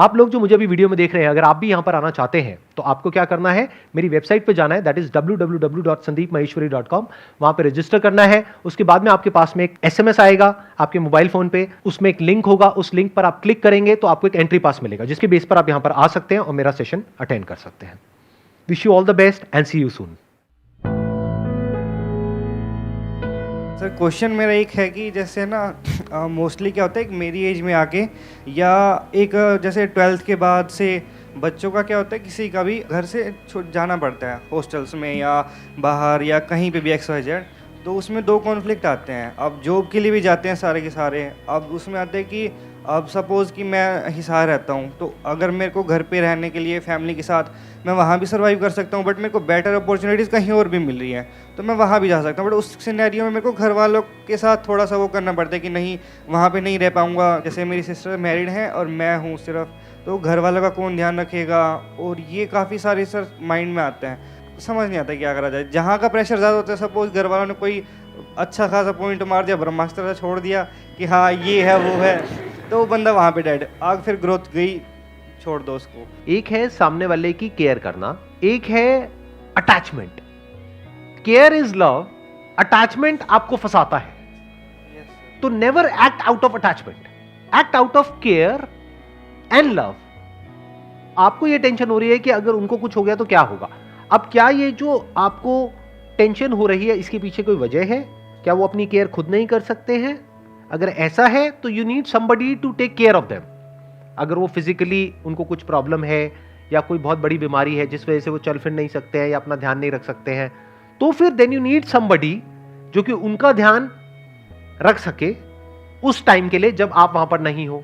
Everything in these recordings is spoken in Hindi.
आप लोग जो मुझे अभी वीडियो में देख रहे हैं, अगर आप भी यहां पर आना चाहते हैं तो आपको क्या करना है, मेरी वेबसाइट पे जाना है, दैट इज www.sandeepmaheshwari.com। वहां पे रजिस्टर करना है। उसके बाद में आपके पास में एक एसएमएस आएगा आपके मोबाइल फोन पे, उसमें एक लिंक होगा, उस लिंक पर आप क्लिक करेंगे तो आपको एक एंट्री पास मिलेगा, जिसके बेस पर आप यहां पर आ सकते हैं और मेरा सेशन अटेंड कर सकते हैं। Wish you all the best and see you soon. Sir question मेरा एक है कि जैसे ना मोस्टली क्या होता है, एक मेरी एज में आके या एक जैसे 12th के बाद से बच्चों का क्या होता है, किसी का भी घर से जाना पड़ता है हॉस्टल्स में या बाहर या कहीं पे भी XYZ, तो उसमें दो कॉन्फ्लिक्ट आते हैं। अब जॉब के लिए भी जाते हैं सारे के सारे। अब उसमें आते हैं कि अब सपोज़ कि मैं हिसार रहता हूँ, तो अगर मेरे को घर पे रहने के लिए फैमिली के साथ मैं वहाँ भी सर्वाइव कर सकता हूँ, बट मेरे को बेटर अपॉर्चुनिटीज़ कहीं और भी मिल रही हैं तो मैं वहाँ भी जा सकता हूँ। बट उस सिनेरियो में मेरे को घर वालों के साथ थोड़ा सा वो करना पड़ता है कि नहीं, वहाँ पे नहीं रह पाऊँगा। जैसे मेरी सिस्टर मैरिड हैं और मैं हूँ सिर्फ, तो घर वालों का कौन ध्यान रखेगा, और ये काफ़ी सारे सर माइंड में आते हैं। समझ नहीं आता क्या करा जाए। जहाँ का प्रेशर ज़्यादा होता है, सपोज घर वालों ने कोई अच्छा खासा पॉइंट मार दिया, ब्रह्मास्त्र छोड़ दिया कि हाँ ये है वो है, तो वो बंदा वहाँ पे डेड। आग फिर ग्रोथ गई, छोड़ दो उसको। एक है सामने वाले की केयर करना, एक है attachment. Care is love, attachment आपको फंसाता है। तो never act out of attachment, act out of care and love. आपको यह टेंशन हो रही है कि अगर उनको कुछ हो गया तो क्या होगा। अब क्या ये जो आपको टेंशन हो रही है, इसके पीछे कोई वजह है? क्या वो अपनी केयर खुद नहीं कर सकते हैं? अगर ऐसा है तो you need somebody to take care of them. अगर वो फिजिकली उनको कुछ प्रॉब्लम है या कोई बहुत बड़ी बीमारी है जिस वजह से वो चल फिर नहीं सकते हैं या अपना ध्यान नहीं रख सकते हैं, तो फिर देन यू नीड समबडी जो कि उनका ध्यान रख सके उस टाइम के लिए जब आप वहां पर नहीं हो।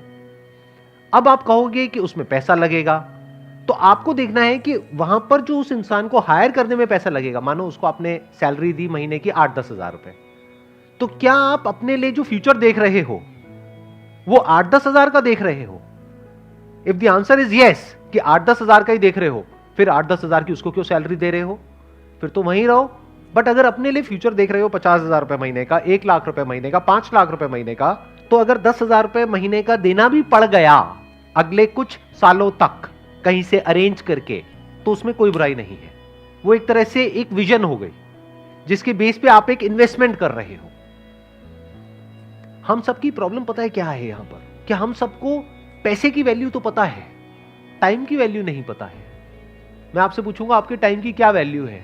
अब आप कहोगे कि उसमें पैसा लगेगा, तो आपको देखना है कि वहां पर जो उस इंसान को हायर करने में पैसा लगेगा, मानो उसको आपने सैलरी दी महीने की 8-10 हजार रुपए, तो क्या आप अपने लिए जो फ्यूचर देख रहे हो वो 8-10 हजार का देख रहे हो? If the answer is yes कि 8-10 हजार का ही देख रहे हो, फिर 8-10 हजार की उसको क्यों सैलरी दे रहे हो? फिर तो वहीं रहो। बट अगर अपने लिए फ्यूचर देख रहे हो 50 हजार रुपए महीने का, 1 लाख रुपए महीने का, 5 लाख रुपए महीने का, तो अगर 10 हजार रुपए महीने का देना भी पड़ गया अगले कुछ सालों तक कहीं से अरेंज करके, तो उसमें कोई बुराई नहीं है। वो एक तरह से एक विजन हो गई जिसके बेस पे आप एक इन्वेस्टमेंट कर रहे हो। हम सबकी प्रॉब्लम पता है क्या है यहां पर, कि हम सबको पैसे की वैल्यू तो पता है, टाइम की वैल्यू नहीं पता है। मैं आपसे पूछूंगा आपके टाइम की क्या वैल्यू है,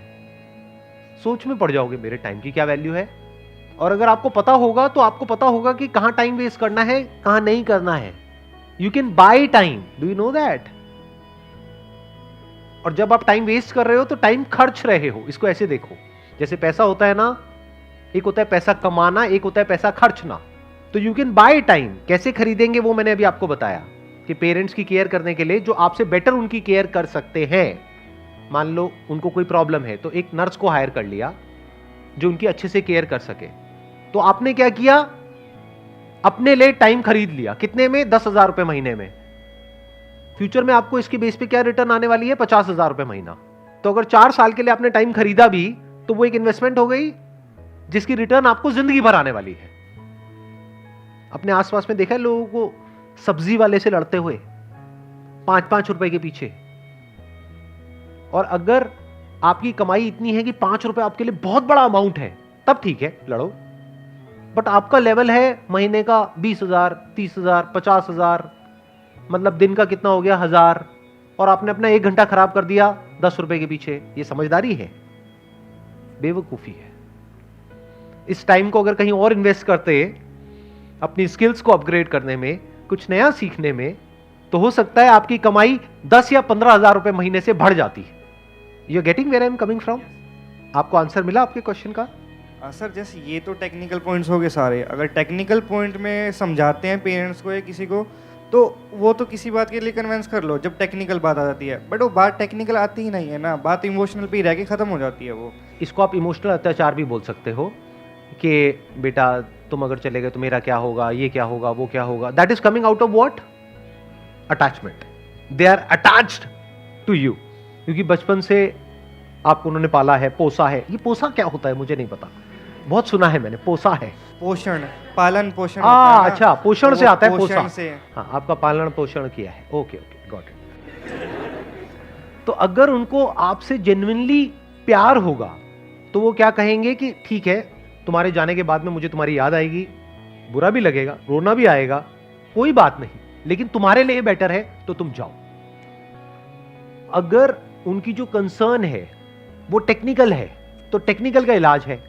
सोच में पड़ जाओगे मेरे टाइम की क्या वैल्यू है। और अगर आपको पता होगा तो आपको पता होगा कि कहां टाइम वेस्ट करना है, कहां नहीं करना है। You can by time, do you know that? और जब आप टाइम वेस्ट कर रहे हो तो टाइम खर्च रहे हो। इसको ऐसे देखो, जैसे पैसा होता है ना, एक होता है पैसा कमाना, एक होता है पैसा खर्चना। तो यू कैन बाय टाइम। कैसे खरीदेंगे वो मैंने अभी आपको बताया कि पेरेंट्स की केयर करने के लिए जो आपसे बेटर उनकी केयर कर सकते हैं। मान लो उनको कोई प्रॉब्लम है तो एक नर्स को हायर कर लिया जो उनकी अच्छे से केयर कर सके। तो आपने क्या किया, अपने लिए टाइम खरीद लिया। कितने में? 10 हजार रुपए महीने में। फ्यूचर में आपको इसके बेस पे क्या रिटर्न आने वाली है? 50 हजार रुपए महीना। तो अगर 4 साल के लिए आपने टाइम खरीदा भी तो वो एक इन्वेस्टमेंट हो गई जिसकी रिटर्न आपको जिंदगी भर आने वाली है। अपने आसपास में देखा है लोगों को सब्जी वाले से लड़ते हुए 5-5 रुपए के पीछे। और अगर आपकी कमाई इतनी है कि 5 रुपए आपके लिए बहुत बड़ा अमाउंट है, तब ठीक है, लड़ो। बट आपका लेवल है महीने का 20,000, 30,000, 50,000, मतलब दिन का कितना हो गया? 1000, और आपने अपना 1 घंटा खराब कर दिया 10 रुपए के पीछे। ये समझदारी है? बेवकूफी है। इस टाइम को अगर कहीं और इन्वेस्ट करते, अपनी स्किल्स को अपग्रेड करने में, कुछ नया सीखने में, तो हो सकता है आपकी कमाई 10 या 15 हजार रुपए महीने से बढ़ जाती। You are getting where I am coming from? आपको आंसर मिला आपके क्वेश्चन का? सर जैसे ये तो टेक्निकल पॉइंट्स हो गए सारे। अगर टेक्निकल पॉइंट में समझाते हैं पेरेंट्स को या किसी को, तो वो तो किसी बात के लिए कन्विंस कर लो जब टेक्निकल बात आ जाती है। बट वो बात टेक्निकल आती ही नहीं है ना, बात इमोशनल पे ही रह के खत्म हो जाती है वो। इसको आप इमोशनल अत्याचार भी बोल सकते हो कि बेटा तुम अगर चले गए तो मेरा क्या होगा, ये क्या होगा, वो क्या होगा। That is coming out of what? Attachment. They are attached to you, क्योंकि बचपन से आपको उन्होंने पाला है, पोसा है। ये पोसा क्या होता है मुझे नहीं पता, बहुत सुना है मैंने, पोसा है। पोषण, पालन पोषण होता है ना, अच्छा, पोषण तो से आता है पोषण पोसा से। हाँ, आपका पालन पोषण किया है। Okay okay. Got it. तो अगर उनको आपसे जेन्युइनली प्यार होगा तो वो क्या कहेंगे कि ठीक है, तुम्हारे जाने के बाद में मुझे तुम्हारी याद आएगी, बुरा भी लगेगा, रोना भी आएगा, कोई बात नहीं, लेकिन तुम्हारे लिए बेटर है तो तुम जाओ। अगर उनकी जो कंसर्न है वो टेक्निकल है तो टेक्निकल का इलाज है,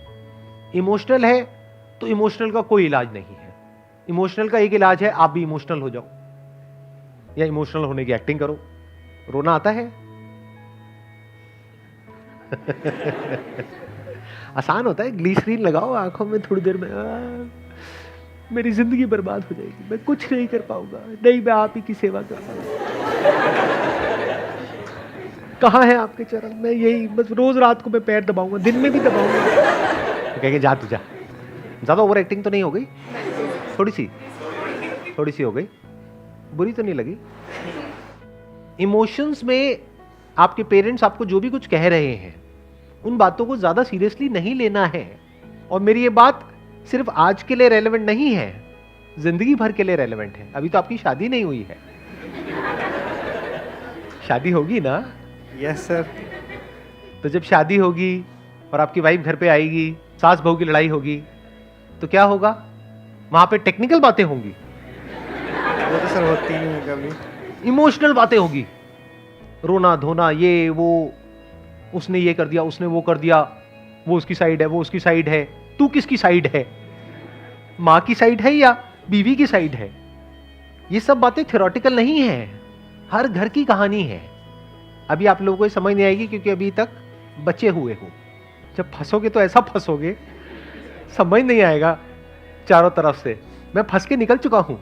इमोशनल है तो इमोशनल का कोई इलाज नहीं है। इमोशनल का एक इलाज है, आप भी इमोशनल हो जाओ या इमोशनल होने की एक्टिंग करो। रोना आता है आसान होता है, ग्लिसरीन लगाओ आंखों में, थोड़ी देर में मेरी जिंदगी बर्बाद हो जाएगी, मैं कुछ नहीं कर पाऊंगा, नहीं मैं आप ही की सेवा कर पाऊंगा। कहाँ है आपके चरण, मैं यही बस रोज रात को मैं पैर दबाऊंगा, दिन में भी दबाऊंगा। तो कहेंगे जा तू जा। ज्यादा ओवर एक्टिंग तो नहीं हो गई? थोड़ी सी हो गई, बुरी तो नहीं लगी? इमोशंस में आपके पेरेंट्स आपको जो भी कुछ कह रहे हैं उन बातों को ज्यादा सीरियसली नहीं लेना है। और मेरी ये बात सिर्फ आज के लिए रेलेवेंट नहीं है, जिंदगी भर के लिए रेलेवेंट है। अभी तो आपकी शादी नहीं हुई है, शादी होगी ना? Yes sir. तो जब शादी होगी और आपकी वाइफ घर पे आएगी, सास बहू की लड़ाई होगी, तो क्या होगा? वहां पे टेक्निकल बातें होंगी, वो तो सर होती नहीं है कभी। इमोशनल बातें होगी, रोना धोना, ये वो, उसने ये कर दिया, उसने वो कर दिया, वो उसकी साइड है, वो उसकी साइड है, तू किसकी साइड है? मां की साइड है या बीवी की साइड है? ये सब बातें थ्योरेटिकल नहीं है, हर घर की कहानी है। अभी आप लोगों को समझ नहीं आएगी क्योंकि अभी तक बचे हुए हो। जब फंसोगे तो ऐसा फंसोगे, समझ नहीं आएगा चारों तरफ से। मैं फंस के निकल चुका हूं,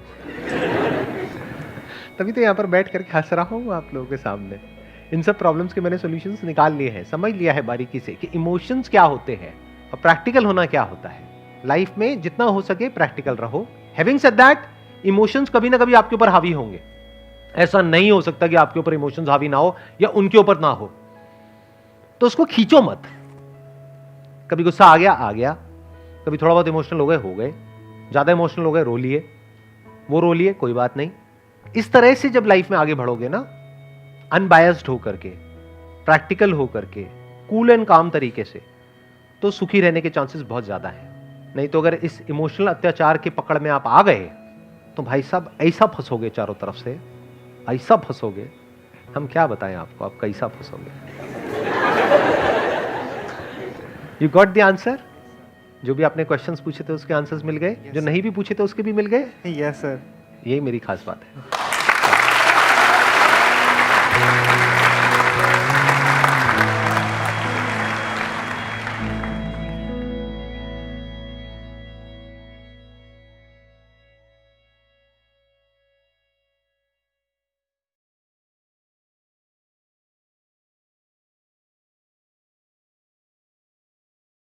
तभी तो यहां पर बैठ करके हंस रहा हूं आप लोगों के सामने। इन सब प्रॉब्लम्स के मैंने सॉल्यूशंस निकाल लिए हैं, समझ लिया है बारीकी से कि इमोशंस क्या होते हैं और प्रैक्टिकल होना क्या होता है। लाइफ में जितना हो सके प्रैक्टिकल रहो। हैविंग सेड दैट, इमोशंस कभी ना कभी आपके ऊपर हावी होंगे। ऐसा नहीं हो सकता कि आपके ऊपर इमोशंस हावी ना हो या उनके ऊपर ना हो, तो उसको खींचो मत। कभी गुस्सा आ गया, कभी थोड़ा बहुत इमोशनल हो गए, ज्यादा इमोशनल हो गए, रो लिए, वो रो लिए, कोई बात नहीं। इस तरह से जब लाइफ में आगे बढ़ोगे ना, अनबायस्ड होकर के, प्रैक्टिकल होकर के, कूल एंड काम तरीके से, तो सुखी रहने के चांसेस बहुत ज्यादा हैं। नहीं तो अगर इस इमोशनल अत्याचार की पकड़ में आप आ गए तो भाई साहब ऐसा फंसोगे, चारों तरफ से ऐसा फंसोगे, हम क्या बताएं आपको, आप कैसा फंसोगे। You got the answer? जो भी आपने क्वेश्चंस पूछे थे उसके आंसर्स मिल गए, जो नहीं भी पूछे थे उसके भी मिल गए? Yes sir. यही मेरी खास बात है।